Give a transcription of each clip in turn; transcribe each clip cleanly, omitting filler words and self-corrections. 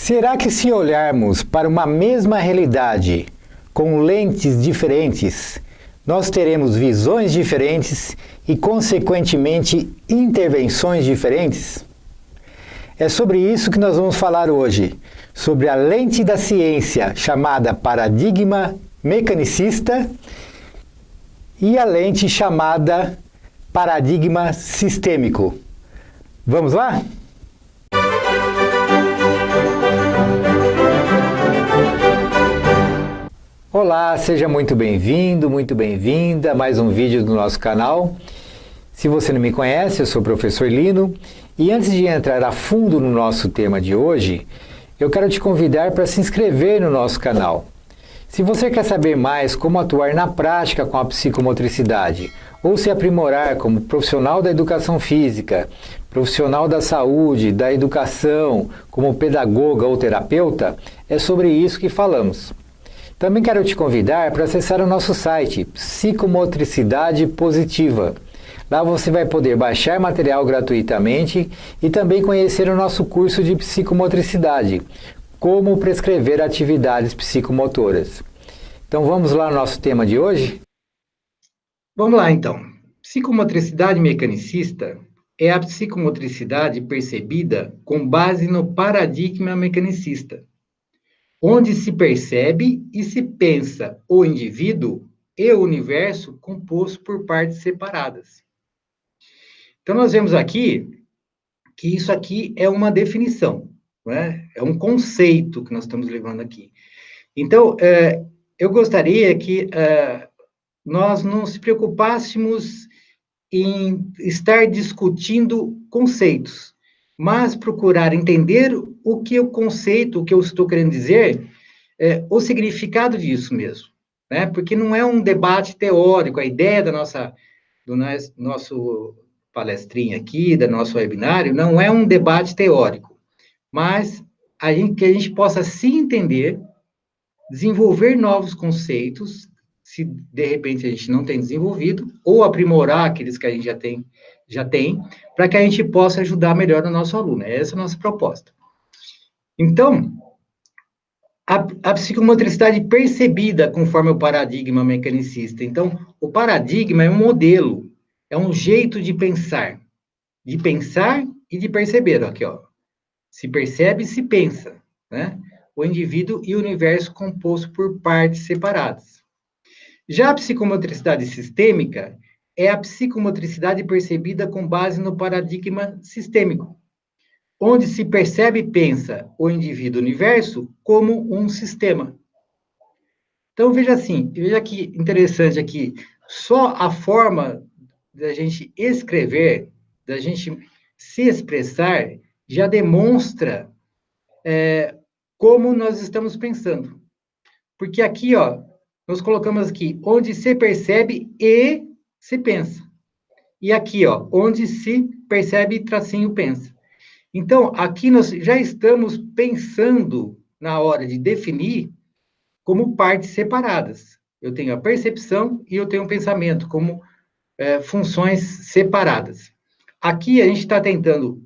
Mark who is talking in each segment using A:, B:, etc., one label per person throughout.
A: Será que se olharmos para uma mesma realidade com lentes diferentes, nós teremos visões diferentes e, consequentemente, intervenções diferentes? É sobre isso que nós vamos falar hoje, sobre a lente da ciência chamada paradigma mecanicista e a lente chamada paradigma sistêmico. Vamos lá? Olá, seja muito bem-vindo, muito bem-vinda a mais um vídeo do nosso canal. Se você não me conhece, eu sou o professor Lino e antes de entrar a fundo no nosso tema de hoje, eu quero te convidar para se inscrever no nosso canal. Se você quer saber mais como atuar na prática com a psicomotricidade ou se aprimorar como profissional da educação física, profissional da saúde, da educação, como pedagoga ou terapeuta, é sobre isso que falamos. Também quero te convidar para acessar o nosso site Psicomotricidade Positiva. Lá você vai poder baixar material gratuitamente e também conhecer o nosso curso de psicomotricidade, como prescrever atividades psicomotoras. Então vamos lá no nosso tema de hoje?
B: Vamos lá então. Psicomotricidade mecanicista é a psicomotricidade percebida com base no paradigma mecanicista, onde se percebe e se pensa o indivíduo e o universo composto por partes separadas. Então, nós vemos aqui que isso aqui é uma definição, né? É um conceito que nós estamos levando aqui. Então, eu gostaria que nós não se preocupássemos em estar discutindo conceitos, mas procurar entender o que o conceito, o que eu estou querendo dizer, o significado disso mesmo, né? Porque não é um debate teórico, a ideia do nosso palestrinha aqui, do nosso webinário, não é um debate teórico, mas que a gente possa se entender, desenvolver novos conceitos, se de repente a gente não tem desenvolvido, ou aprimorar aqueles que a gente já tem, para que a gente possa ajudar melhor o nosso aluno. Essa é a nossa proposta. Então, a psicomotricidade percebida conforme o paradigma mecanicista. Então, o paradigma é um modelo, é um jeito de pensar e de perceber. Aqui, ó. Se percebe e se pensa, né? O indivíduo e o universo composto por partes separadas. Já a psicomotricidade sistêmica é a psicomotricidade percebida com base no paradigma sistêmico, onde se percebe e pensa o indivíduo e o universo como um sistema. Então, veja que interessante aqui, só a forma da gente escrever, da gente se expressar, já demonstra como nós estamos pensando. Porque aqui, ó, nós colocamos aqui, onde se percebe e se pensa. E aqui, ó, onde se percebe, tracinho, pensa. Então, aqui nós já estamos pensando, na hora de definir, como partes separadas. Eu tenho a percepção e eu tenho o pensamento, como funções separadas. Aqui a gente está tentando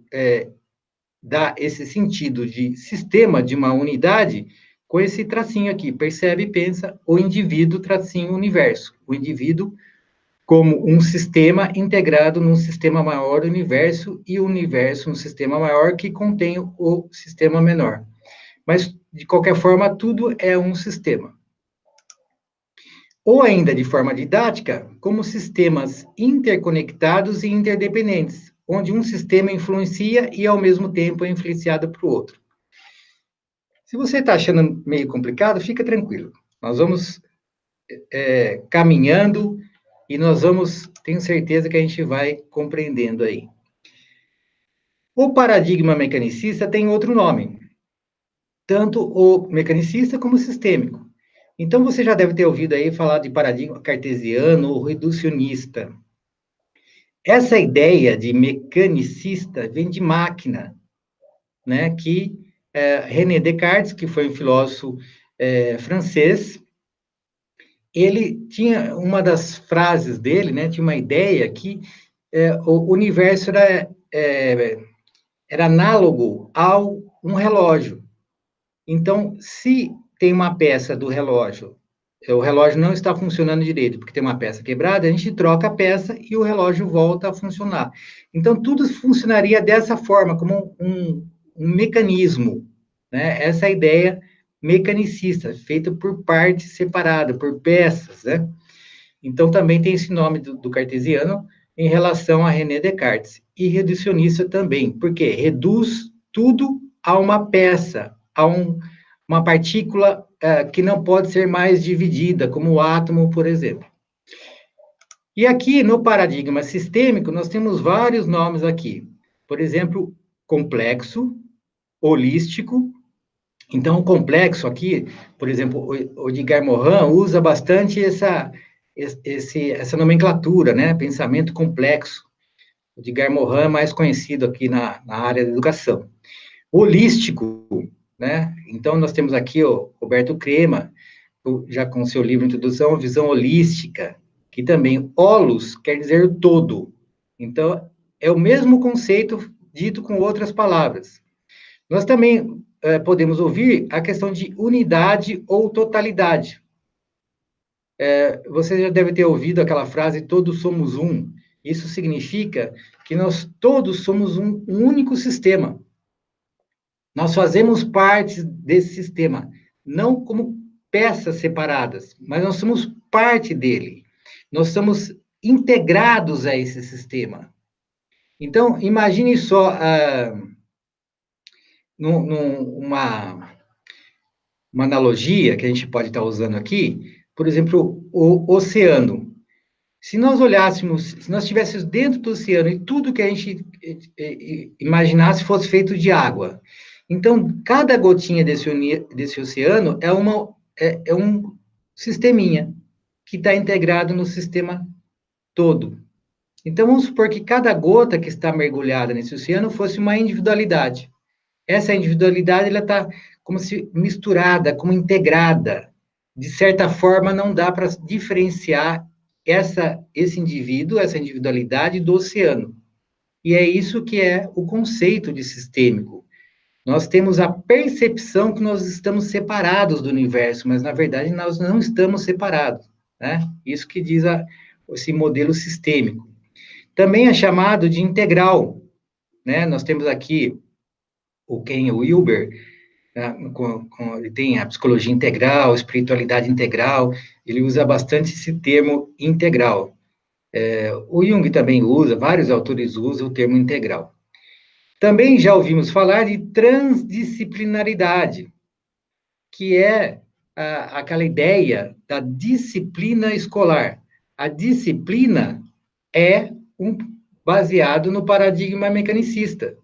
B: dar esse sentido de sistema, de uma unidade, com esse tracinho aqui, percebe e pensa o indivíduo, tracinho, universo. O indivíduo como um sistema integrado num sistema maior, universo, e o universo um sistema maior que contém o sistema menor. Mas, de qualquer forma, tudo é um sistema. Ou ainda, de forma didática, como sistemas interconectados e interdependentes, onde um sistema influencia e, ao mesmo tempo, é influenciado para o outro. Se você está achando meio complicado, fica tranquilo. Nós vamos caminhando e nós tenho certeza que a gente vai compreendendo aí. O paradigma mecanicista tem outro nome, tanto o mecanicista como o sistêmico. Então, você já deve ter ouvido aí falar de paradigma cartesiano ou reducionista. Essa ideia de mecanicista vem de máquina, né, que René Descartes, que foi um filósofo francês, ele tinha uma das frases dele, né, tinha uma ideia que o universo era análogo a um relógio. Então, se tem uma peça do relógio, o relógio não está funcionando direito, porque tem uma peça quebrada, a gente troca a peça e o relógio volta a funcionar. Então, tudo funcionaria dessa forma, como um mecanismo, né? Essa é a ideia mecanicista, feita por partes separadas, por peças, né? Então, também tem esse nome do cartesiano em relação a René Descartes. E reducionista também, porque reduz tudo a uma peça, a uma partícula que não pode ser mais dividida, como o átomo, por exemplo. E aqui, no paradigma sistêmico, nós temos vários nomes aqui. Por exemplo, complexo, holístico. Então, o complexo aqui, por exemplo, o Edgar Morin usa bastante essa nomenclatura, né? Pensamento complexo. O Edgar Morin é mais conhecido aqui na área da educação. Holístico, né? Então, nós temos aqui o Roberto Crema, já com seu livro Introdução à Visão Holística, que também, holos quer dizer todo. Então, é o mesmo conceito dito com outras palavras. Nós também podemos ouvir a questão de unidade ou totalidade. Você já deve ter ouvido aquela frase, todos somos um. Isso significa que nós todos somos um único sistema. Nós fazemos parte desse sistema, não como peças separadas, mas nós somos parte dele. Nós somos integrados a esse sistema. Então, imagine só uma analogia que a gente pode estar usando aqui, por exemplo, o oceano. Se nós olhássemos, se nós estivéssemos dentro do oceano e tudo que a gente imaginasse fosse feito de água, então cada gotinha desse oceano é um sisteminha que está integrado no sistema todo. Então vamos supor que cada gota que está mergulhada nesse oceano fosse uma individualidade. Essa individualidade ela está como se misturada, como integrada. De certa forma, não dá para diferenciar esse indivíduo, essa individualidade do oceano. E é isso que é o conceito de sistêmico. Nós temos a percepção que nós estamos separados do universo, mas na verdade nós não estamos separados, né? Isso que diz esse modelo sistêmico. Também é chamado de integral, né? Nós temos aqui o Ken Wilber, né? Ele tem a psicologia integral, espiritualidade integral, ele usa bastante esse termo integral. O Jung também usa, vários autores usam o termo integral. Também já ouvimos falar de transdisciplinaridade, que é aquela ideia da disciplina escolar. A disciplina é baseado no paradigma mecanicista,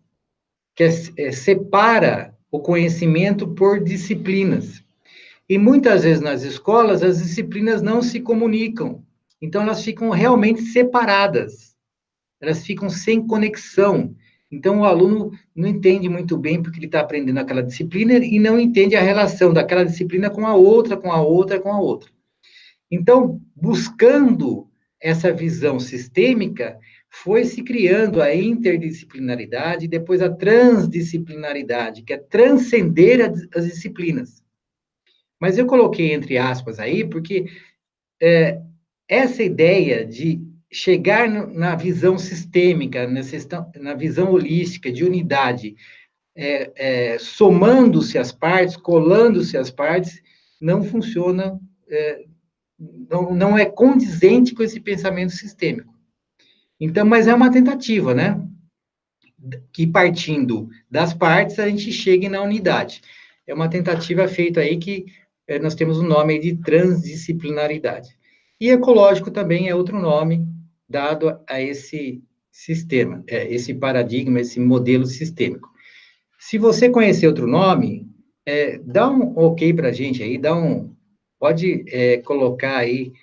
B: que separa o conhecimento por disciplinas. E muitas vezes nas escolas as disciplinas não se comunicam, então elas ficam realmente separadas, elas ficam sem conexão. Então o aluno não entende muito bem porque ele está aprendendo aquela disciplina e não entende a relação daquela disciplina com a outra, com a outra, com a outra. Então, buscando essa visão sistêmica, foi se criando a interdisciplinaridade e depois a transdisciplinaridade, que é transcender as disciplinas. Mas eu coloquei entre aspas aí, porque essa ideia de chegar na visão sistêmica, na visão holística, de unidade, somando-se as partes, colando-se as partes, não funciona, não é condizente com esse pensamento sistêmico. Então, mas é uma tentativa, né? Que partindo das partes, a gente chegue na unidade. É uma tentativa feita aí que nós temos o nome aí de transdisciplinaridade. E ecológico também é outro nome dado a esse sistema, esse paradigma, esse modelo sistêmico. Se você conhecer outro nome, dá um ok para a gente aí, pode colocar aí,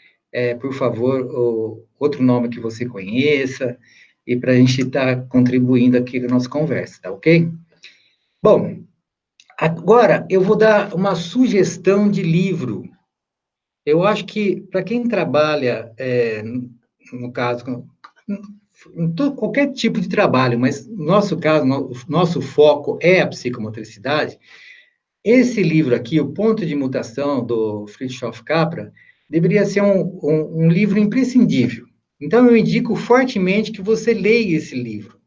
B: por favor, outro nome que você conheça, e para a gente estar contribuindo aqui na nossa conversa, tá ok? Bom, agora eu vou dar uma sugestão de livro. Eu acho que para quem trabalha, no caso, em qualquer tipo de trabalho, mas no nosso caso, nosso foco é a psicomotricidade, esse livro aqui, O Ponto de Mutação, do Fritjof Capra, deveria ser um livro imprescindível. Então, eu indico fortemente que você leia esse livro.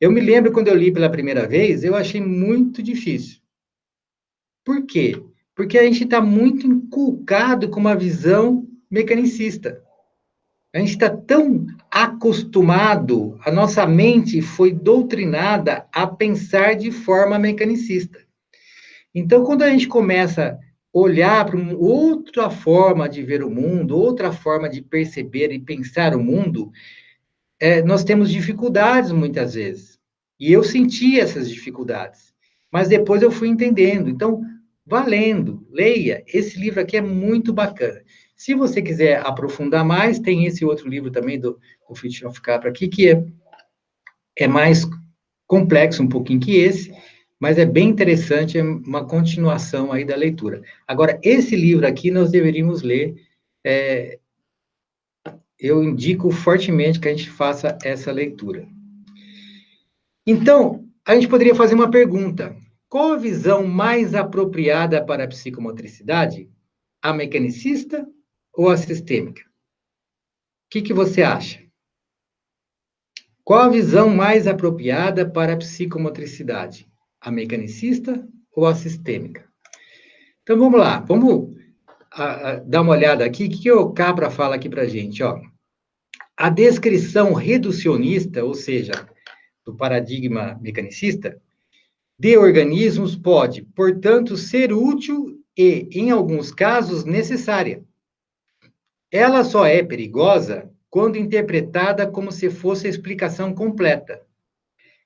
B: Eu me lembro, quando eu li pela primeira vez, eu achei muito difícil. Por quê? Porque a gente está muito inculcado com uma visão mecanicista. A gente está tão acostumado, a nossa mente foi doutrinada a pensar de forma mecanicista. Então, quando a gente começa a olhar para uma outra forma de ver o mundo, outra forma de perceber e pensar o mundo, nós temos dificuldades muitas vezes. E eu senti essas dificuldades. Mas depois eu fui entendendo. Então, valendo, leia. Esse livro aqui é muito bacana. Se você quiser aprofundar mais, tem esse outro livro também do Fritjof Capra aqui, que é mais complexo um pouquinho que esse, mas é bem interessante, é uma continuação aí da leitura. Agora, esse livro aqui nós deveríamos ler, eu indico fortemente que a gente faça essa leitura. Então, a gente poderia fazer uma pergunta: qual a visão mais apropriada para a psicomotricidade? A mecanicista ou a sistêmica? O que você acha? Qual a visão mais apropriada para a psicomotricidade? A mecanicista ou a sistêmica? Então, vamos lá. Vamos dar uma olhada aqui. O que o Capra fala aqui para a gente? Ó, a descrição reducionista, ou seja, do paradigma mecanicista, de organismos pode, portanto, ser útil e, em alguns casos, necessária. Ela só é perigosa quando interpretada como se fosse a explicação completa.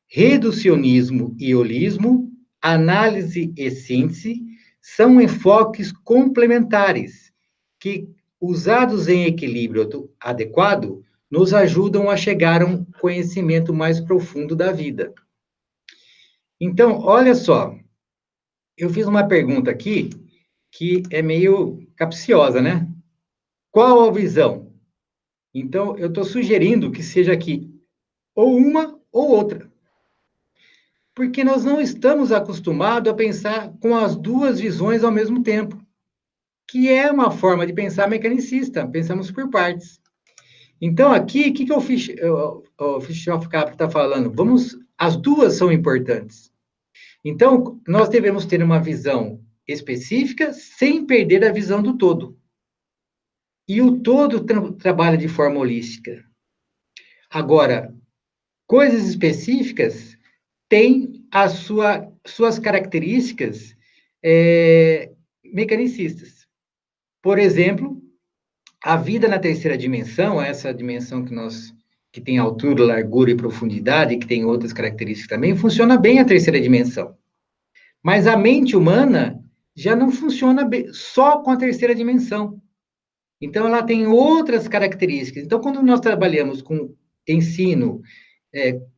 B: Reducionismo e holismo, análise e síntese são enfoques complementares que, usados em equilíbrio adequado, nos ajudam a chegar a um conhecimento mais profundo da vida. Então, olha só, eu fiz uma pergunta aqui que é meio capciosa, né? Qual a visão? Então, eu estou sugerindo que seja aqui ou uma ou outra. Porque nós não estamos acostumados a pensar com as duas visões ao mesmo tempo, que é uma forma de pensar mecanicista, pensamos por partes. Então, aqui, o que o Fritjof Capra está falando? As duas são importantes. Então, nós devemos ter uma visão específica sem perder a visão do todo. E o todo trabalha de forma holística. Agora, coisas específicas têm suas características mecanicistas. Por exemplo, a vida na terceira dimensão, essa dimensão que tem altura, largura e profundidade, que tem outras características também, funciona bem a terceira dimensão. Mas a mente humana já não funciona bem, só com a terceira dimensão. Então, ela tem outras características. Então, quando nós trabalhamos com ensino,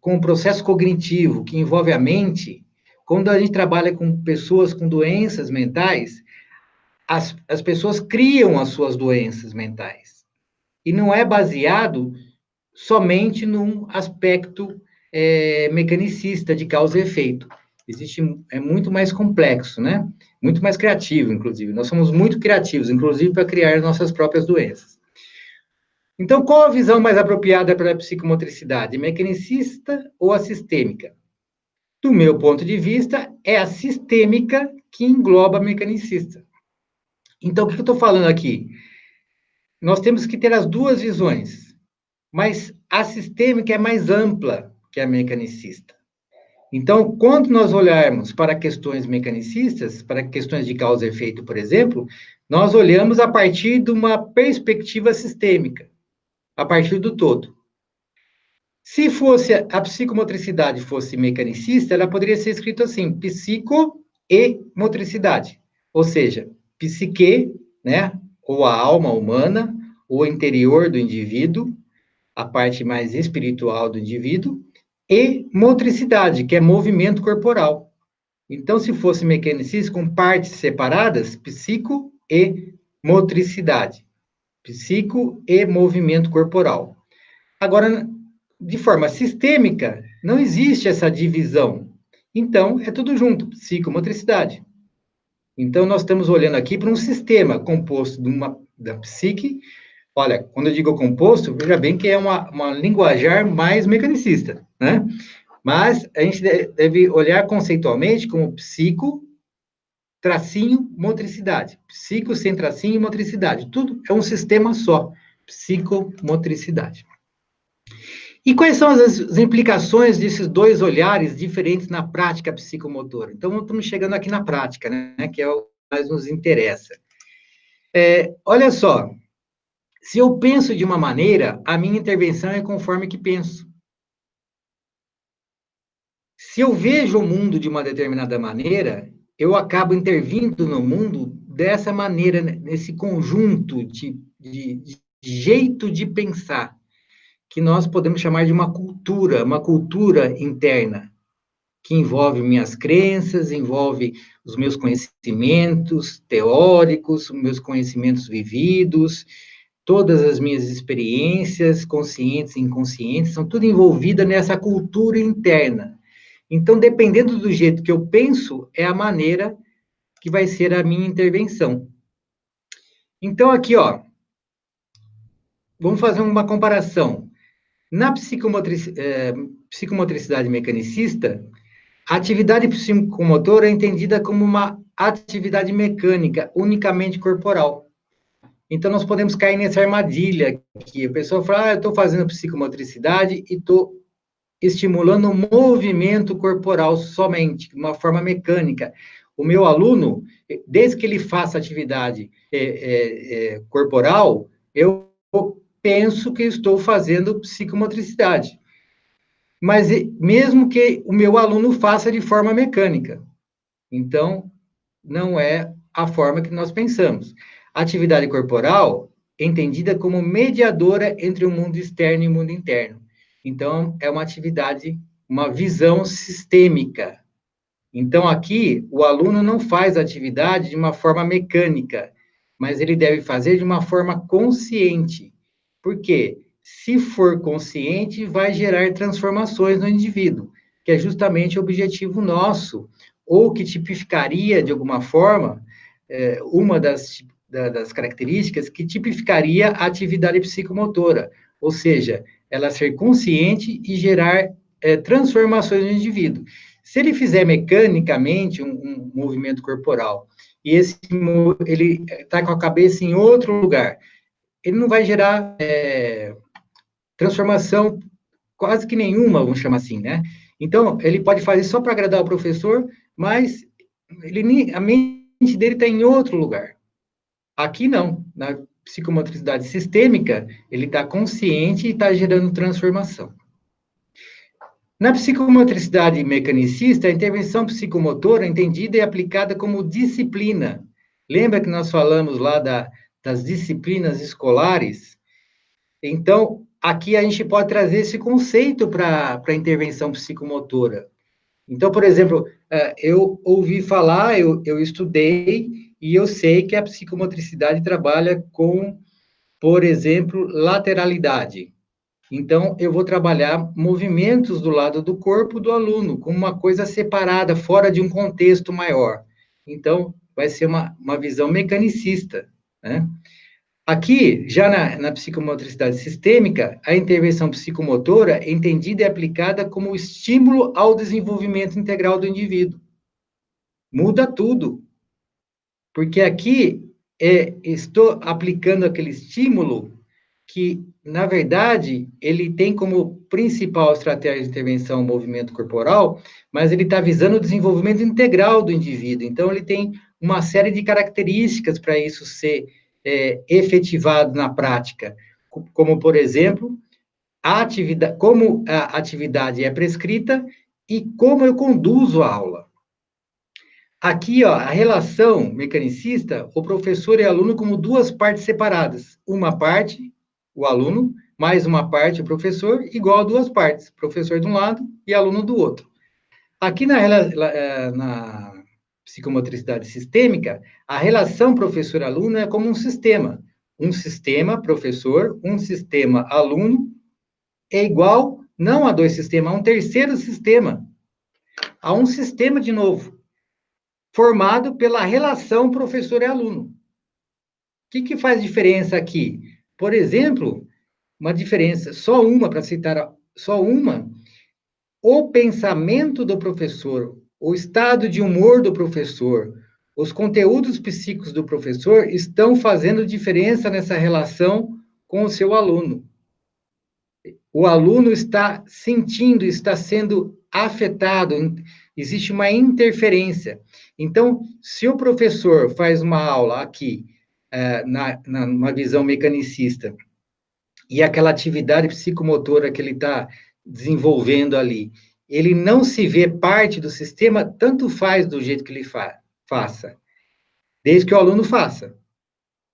B: com o processo cognitivo que envolve a mente, quando a gente trabalha com pessoas com doenças mentais, as pessoas criam as suas doenças mentais. E não é baseado somente num aspecto mecanicista de causa e efeito. É muito mais complexo, né? Muito mais criativo, inclusive. Nós somos muito criativos, inclusive, para criar nossas próprias doenças. Então, qual a visão mais apropriada para a psicomotricidade? Mecanicista ou a sistêmica? Do meu ponto de vista, é a sistêmica que engloba a mecanicista. Então, o que eu estou falando aqui? Nós temos que ter as duas visões, mas a sistêmica é mais ampla que a mecanicista. Então, quando nós olharmos para questões mecanicistas, para questões de causa e efeito, por exemplo, nós olhamos a partir de uma perspectiva sistêmica, a partir do todo. Se fosse a psicomotricidade fosse mecanicista, ela poderia ser escrito assim: psico e motricidade, ou seja, psique, né, ou a alma humana, o interior do indivíduo, a parte mais espiritual do indivíduo, e motricidade, que é movimento corporal. Então, se fosse mecanicista com partes separadas, psico e motricidade, psico e movimento corporal. Agora, de forma sistêmica, não existe essa divisão. Então, é tudo junto, psicomotricidade. Então, nós estamos olhando aqui para um sistema composto da psique. Olha, quando eu digo composto, veja bem que é uma linguajar mais mecanicista, né? Mas a gente deve olhar conceitualmente como psico, tracinho, motricidade. Psico sem tracinho e motricidade. Tudo é um sistema só, psicomotricidade. E quais são as implicações desses dois olhares diferentes na prática psicomotora? Então, estamos chegando aqui na prática, né, que é o que mais nos interessa. Olha só, se eu penso de uma maneira, a minha intervenção é conforme que penso. Se eu vejo o mundo de uma determinada maneira, eu acabo intervindo no mundo dessa maneira, nesse conjunto de jeito de pensar, que nós podemos chamar de uma cultura interna, que envolve minhas crenças, envolve os meus conhecimentos teóricos, os meus conhecimentos vividos, todas as minhas experiências, conscientes e inconscientes, são tudo envolvidas nessa cultura interna. Então, dependendo do jeito que eu penso, é a maneira que vai ser a minha intervenção. Então, aqui, ó, vamos fazer uma comparação. Na psicomotricidade mecanicista, a atividade psicomotora é entendida como uma atividade mecânica, unicamente corporal. Então, nós podemos cair nessa armadilha que a pessoa fala, eu estou fazendo psicomotricidade e estou estimulando o movimento corporal somente, de uma forma mecânica. O meu aluno, desde que ele faça atividade corporal, eu penso que estou fazendo psicomotricidade. Mas mesmo que o meu aluno faça de forma mecânica. Então, não é a forma que nós pensamos. A atividade corporal é entendida como mediadora entre o mundo externo e o mundo interno. Então, é uma atividade, uma visão sistêmica. Então, aqui, o aluno não faz a atividade de uma forma mecânica, mas ele deve fazer de uma forma consciente. Por quê? Se for consciente, vai gerar transformações no indivíduo, que é justamente o objetivo nosso, ou que tipificaria, de alguma forma, uma das características que tipificaria a atividade psicomotora, ou seja, ela ser consciente e gerar transformações no indivíduo. Se ele fizer mecanicamente um movimento corporal, e ele está com a cabeça em outro lugar, ele não vai gerar transformação quase que nenhuma, vamos chamar assim, né? Então, ele pode fazer só para agradar o professor, mas a mente dele está em outro lugar. Aqui não, na psicomotricidade sistêmica, ele está consciente e está gerando transformação. Na psicomotricidade mecanicista, a intervenção psicomotora é entendida e aplicada como disciplina. Lembra que nós falamos lá das disciplinas escolares? Então, aqui a gente pode trazer esse conceito para a intervenção psicomotora. Então, por exemplo, eu ouvi falar, eu estudei, e eu sei que a psicomotricidade trabalha com, por exemplo, lateralidade. Então, eu vou trabalhar movimentos do lado do corpo do aluno, como uma coisa separada, fora de um contexto maior. Então, vai ser uma visão mecanicista, né? Aqui, já na psicomotricidade sistêmica, a intervenção psicomotora é entendida e aplicada como estímulo ao desenvolvimento integral do indivíduo. Muda tudo. Porque aqui estou aplicando aquele estímulo que, na verdade, ele tem como principal estratégia de intervenção o movimento corporal, mas ele está visando o desenvolvimento integral do indivíduo. Então, ele tem uma série de características para isso ser efetivado na prática, como, por exemplo, como a atividade é prescrita e como eu conduzo a aula. Aqui, ó, a relação mecanicista, o professor e aluno como duas partes separadas. Uma parte, o aluno, mais uma parte, o professor, igual a duas partes, professor de um lado e aluno do outro. Aqui na psicomotricidade sistêmica, a relação professor-aluno é como um sistema. Um sistema professor, um sistema aluno, é igual, não a dois sistemas, a um terceiro sistema. A um sistema de novo. formado pela relação professor e aluno. O que faz diferença aqui? Por exemplo, uma diferença, só uma, para citar só uma, o pensamento do professor, o estado de humor do professor, os conteúdos psíquicos do professor estão fazendo diferença nessa relação com o seu aluno. O aluno está sentindo, está sendo afetado, existe uma interferência. Então, se o professor faz uma aula aqui, numa visão mecanicista, e aquela atividade psicomotora que ele está desenvolvendo ali, ele não se vê parte do sistema, tanto faz do jeito que ele faça, desde que o aluno faça.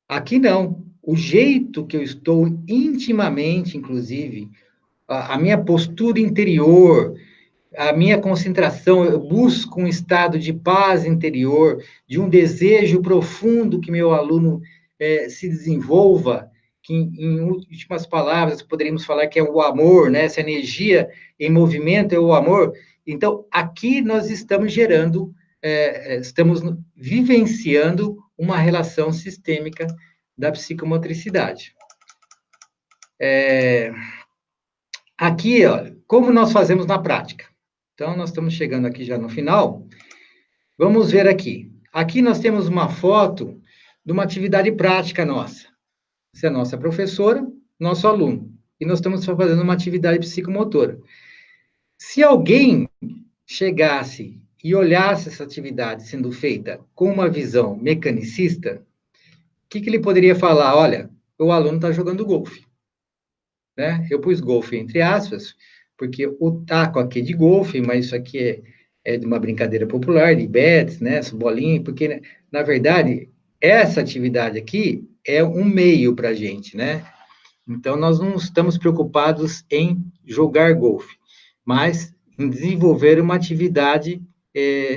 B: Aqui não. O jeito que eu estou intimamente, inclusive, a minha postura interior, a minha concentração, eu busco um estado de paz interior, de um desejo profundo que meu aluno se desenvolva, que, em últimas palavras, poderíamos falar que é o amor, né? Essa energia em movimento é o amor. Então, aqui nós estamos gerando, estamos vivenciando uma relação sistêmica da psicomotricidade. Aqui, ó, como nós fazemos na prática? Então, nós estamos chegando aqui já no final. Vamos ver aqui. Aqui nós temos uma foto de uma atividade prática nossa. Essa é a nossa professora, nosso aluno. E nós estamos fazendo uma atividade psicomotora. Se alguém chegasse e olhasse essa atividade sendo feita com uma visão mecanicista, o que ele poderia falar? Olha, o aluno está jogando golfe. Né? Eu pus golfe entre aspas, porque o taco aqui é de golfe, mas isso aqui é de uma brincadeira popular, de bets, né, essa bolinha, porque, na verdade, essa atividade aqui é um meio para a gente, né? Então, nós não estamos preocupados em jogar golfe, mas em desenvolver uma atividade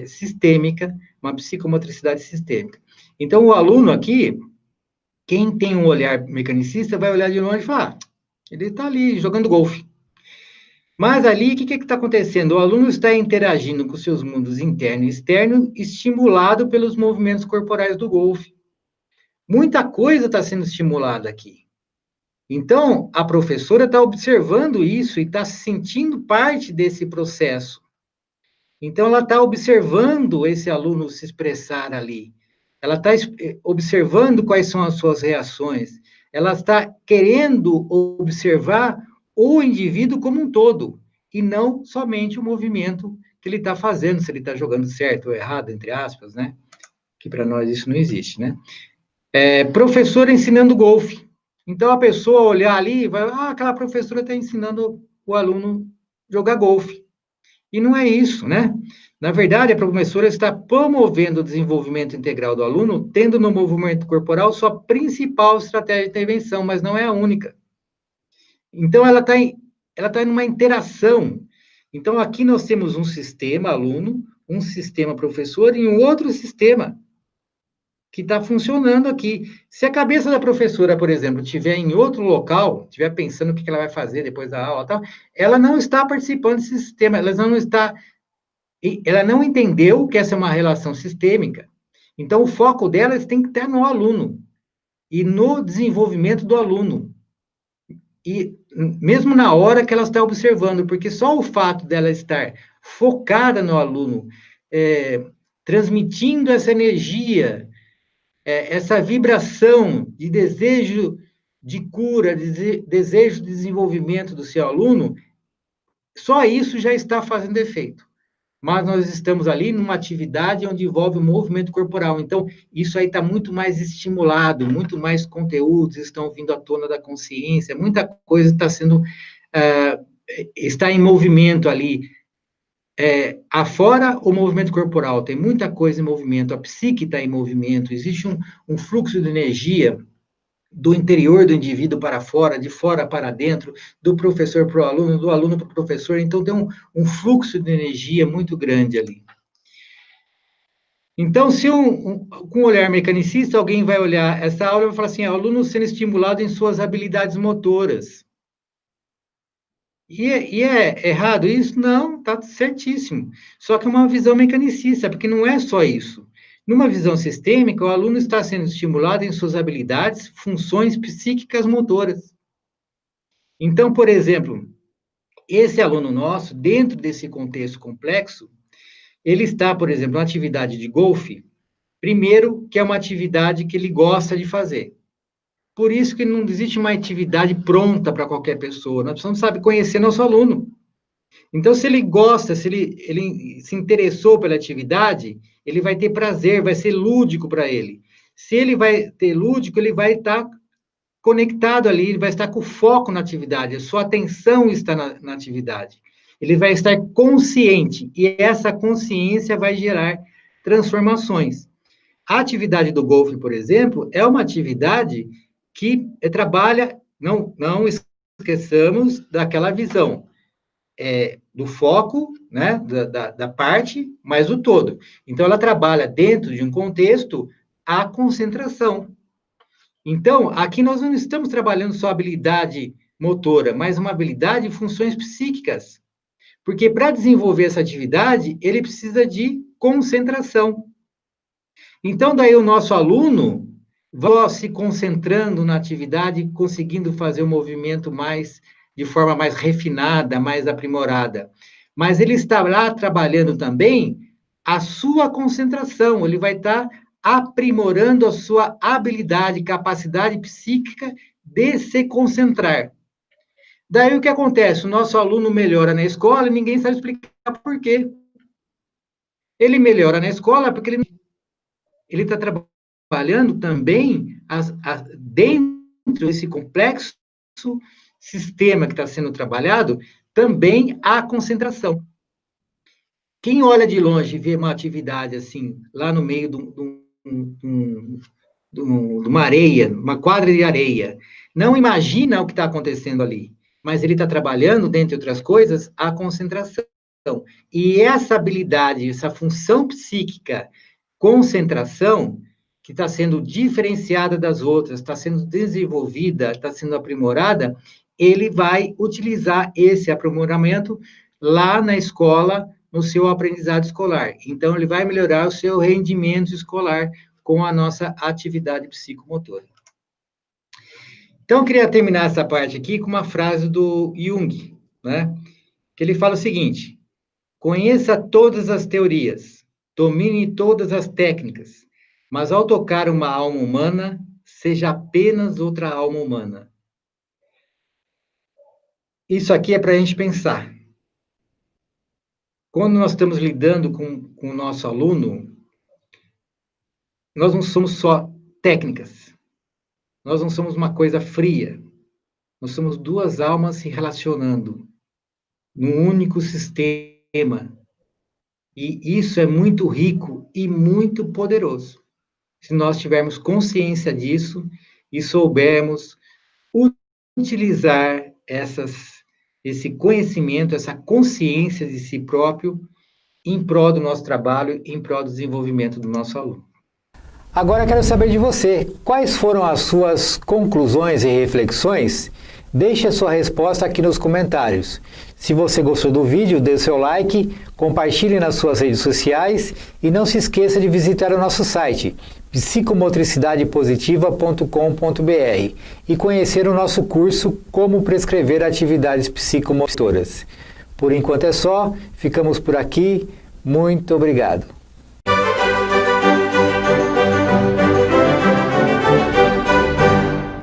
B: sistêmica, uma psicomotricidade sistêmica. Então, o aluno aqui, quem tem um olhar mecanicista, vai olhar de longe e falar, ele está ali jogando golfe. Mas ali, o que está acontecendo? O aluno está interagindo com seus mundos interno e externo, estimulado pelos movimentos corporais do golfe. Muita coisa está sendo estimulada aqui. Então, a professora está observando isso e está se sentindo parte desse processo. Então, ela está observando esse aluno se expressar ali. Ela está observando quais são as suas reações. Ela está querendo observar o indivíduo como um todo, e não somente o movimento que ele está fazendo, se ele está jogando certo ou errado, entre aspas, né? Que para nós isso não existe, né? Professor ensinando golfe. Então, a pessoa olhar ali e vai, aquela professora está ensinando o aluno a jogar golfe. E não é isso, né? Na verdade, a professora está promovendo o desenvolvimento integral do aluno, tendo no movimento corporal sua principal estratégia de intervenção, mas não é a única. Então, ela está numa interação. Então, aqui nós temos um sistema aluno, um sistema professor e um outro sistema que está funcionando aqui. Se a cabeça da professora, por exemplo, estiver em outro local, estiver pensando o que ela vai fazer depois da aula, tal, ela não está participando desse sistema, ela não entendeu que essa é uma relação sistêmica. Então, o foco dela tem que estar no aluno e no desenvolvimento do aluno. E mesmo na hora que ela está observando, porque só o fato dela estar focada no aluno, transmitindo essa energia, essa vibração de desejo de cura, desejo de desenvolvimento do seu aluno, só isso já está fazendo efeito. Mas nós estamos ali numa atividade onde envolve o movimento corporal. Então, isso aí está muito mais estimulado, muito mais conteúdos estão vindo à tona da consciência, muita coisa está sendo, está em movimento ali. Afora o movimento corporal, tem muita coisa em movimento, a psique está em movimento, existe um fluxo de energia do interior do indivíduo para fora, de fora para dentro, do professor para o aluno, do aluno para o professor, então tem um fluxo de energia muito grande ali. Então, se com um olhar mecanicista, alguém vai olhar essa aula e vai falar assim, aluno sendo estimulado em suas habilidades motoras. E é errado isso? Não, está certíssimo. Só que é uma visão mecanicista, porque não é só isso. Numa visão sistêmica, o aluno está sendo estimulado em suas habilidades, funções psíquicas motoras. Então, por exemplo, esse aluno nosso, dentro desse contexto complexo, ele está, por exemplo, na atividade de golfe, primeiro, que é uma atividade que ele gosta de fazer. Por isso que não existe uma atividade pronta para qualquer pessoa. Nós precisamos, sabe, conhecer nosso aluno. Então, se ele gosta, se ele se interessou pela atividade, ele vai ter prazer, vai ser lúdico para ele. Se ele vai ter lúdico, ele vai estar conectado ali, ele vai estar com foco na atividade, a sua atenção está na atividade. Ele vai estar consciente, e essa consciência vai gerar transformações. A atividade do golfe, por exemplo, é uma atividade que trabalha, não esqueçamos daquela visão, do foco, né, da parte, mas do todo. Então, ela trabalha dentro de um contexto a concentração. Então, aqui nós não estamos trabalhando só habilidade motora, mas uma habilidade e funções psíquicas. Porque para desenvolver essa atividade, ele precisa de concentração. Então, daí o nosso aluno vai se concentrando na atividade, conseguindo fazer o movimento de forma mais refinada, mais aprimorada. Mas ele está lá trabalhando também a sua concentração, ele vai estar aprimorando a sua habilidade, capacidade psíquica de se concentrar. Daí o que acontece? O nosso aluno melhora na escola e ninguém sabe explicar por quê. Ele melhora na escola porque ele está trabalhando também dentro desse complexo sistema que está sendo trabalhado, também a concentração. Quem olha de longe e vê uma atividade assim, lá no meio de uma areia, uma quadra de areia, não imagina o que está acontecendo ali, mas ele está trabalhando, dentre outras coisas, a concentração. E essa habilidade, essa função psíquica, concentração, que está sendo diferenciada das outras, está sendo desenvolvida, está sendo aprimorada, ele vai utilizar esse aprimoramento lá na escola, no seu aprendizado escolar. Então, ele vai melhorar o seu rendimento escolar com a nossa atividade psicomotora. Então, eu queria terminar essa parte aqui com uma frase do Jung, né? Que ele fala o seguinte: conheça todas as teorias, domine todas as técnicas, mas ao tocar uma alma humana, seja apenas outra alma humana. Isso aqui é para a gente pensar. Quando nós estamos lidando com o nosso aluno, nós não somos só técnicas. Nós não somos uma coisa fria. Nós somos duas almas se relacionando num único sistema. E isso é muito rico e muito poderoso. Se nós tivermos consciência disso e soubermos utilizar esse conhecimento, essa consciência de si próprio em prol do nosso trabalho, em prol do desenvolvimento do nosso aluno.
A: Agora quero saber de você, quais foram as suas conclusões e reflexões? Deixe a sua resposta aqui nos comentários. Se você gostou do vídeo, dê seu like, compartilhe nas suas redes sociais e não se esqueça de visitar o nosso site psicomotricidadepositiva.com.br e conhecer o nosso curso Como Prescrever Atividades Psicomotoras. Por enquanto é só, ficamos por aqui, muito obrigado.